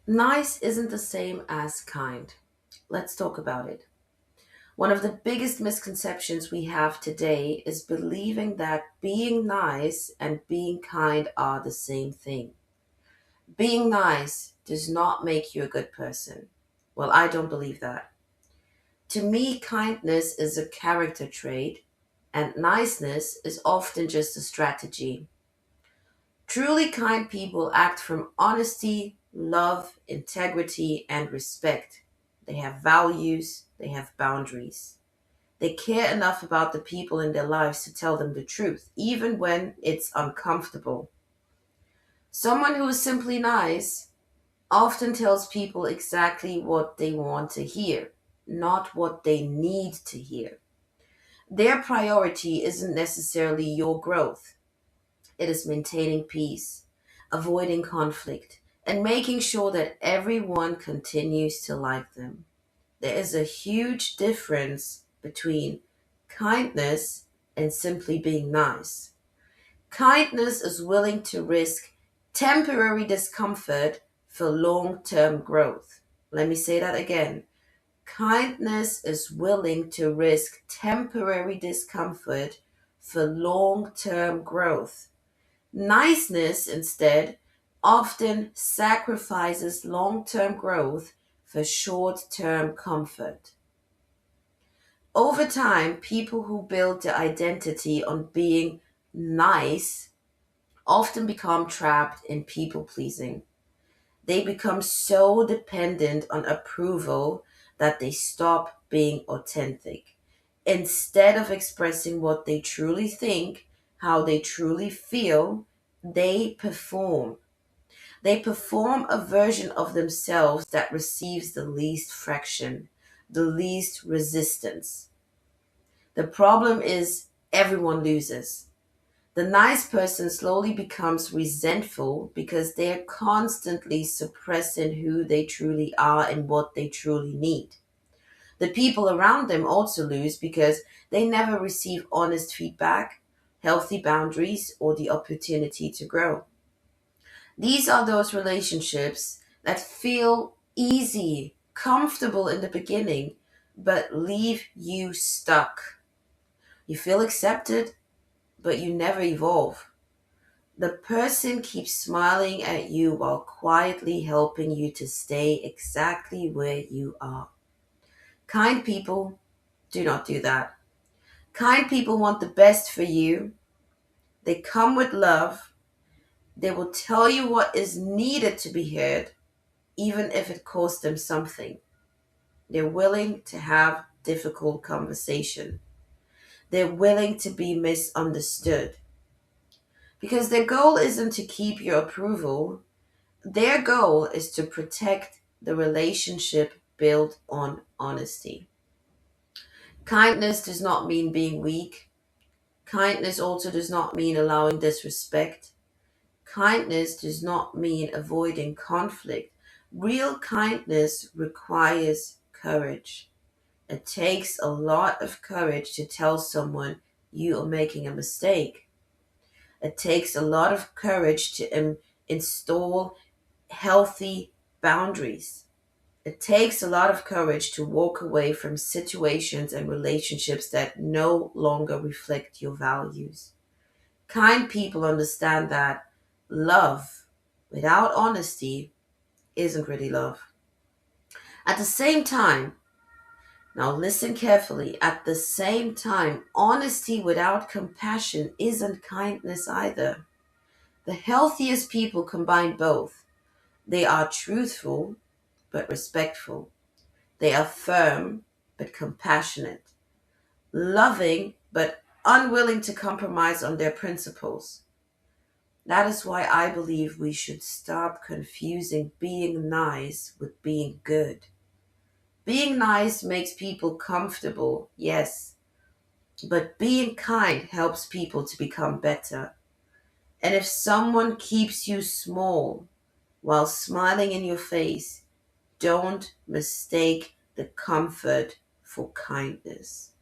Nice isn't the same as kind. Let's talk about it. One of the biggest misconceptions we have today is believing that being nice and being kind are the same thing. Being nice does not make you a good person. Well, I don't believe that. To me, kindness is a character trait, and niceness is often just a strategy. Truly kind people act from honesty, love, integrity, and respect. They have values, they have boundaries. They care enough about the people in their lives to tell them the truth, even when it's uncomfortable. Someone who is simply nice often tells people exactly what they want to hear, not what they need to hear. Their priority isn't necessarily your growth. It is maintaining peace, avoiding conflict, and making sure that everyone continues to like them. There is a huge difference between kindness and simply being nice. Kindness is willing to risk temporary discomfort for long term growth. Let me say that again. Kindness is willing to risk temporary discomfort for long term growth. Niceness, instead, often sacrifices long term growth for short term comfort. Over time, people who build their identity on being nice often become trapped in people pleasing. They become so dependent on approval that they stop being authentic. Instead of expressing what they truly think, how they truly feel, they perform. They perform a version of themselves that receives the least fraction, the least resistance. The problem is everyone loses. The nice person slowly becomes resentful because they are constantly suppressing who they truly are and what they truly need. The people around them also lose because they never receive honest feedback, healthy boundaries, or the opportunity to grow. These are those relationships that feel easy, comfortable in the beginning, but leave you stuck. You feel accepted, but you never evolve. The person keeps smiling at you while quietly helping you to stay exactly where you are. Kind people do not do that. Kind people want the best for you. They come with love. They will tell you what is needed to be heard, even if it costs them something. They're willing to have difficult conversation. They're willing to be misunderstood. Because their goal isn't to keep your approval, their goal is to protect the relationship built on honesty. Kindness does not mean being weak. Kindness also does not mean allowing disrespect. Kindness does not mean avoiding conflict. Real kindness requires courage. It takes a lot of courage to tell someone you are making a mistake. It takes a lot of courage to install healthy boundaries. It takes a lot of courage to walk away from situations and relationships that no longer reflect your values. Kind people understand that love without honesty isn't really love. At the same time, now listen carefully, at the same time, honesty without compassion isn't kindness either. The healthiest people combine both. They are truthful but respectful. They are firm but compassionate, loving but unwilling to compromise on their principles. That is why I believe we should stop confusing being nice with being good. Being nice makes people comfortable, yes, but being kind helps people to become better. And if someone keeps you small while smiling in your face, don't mistake the comfort for kindness.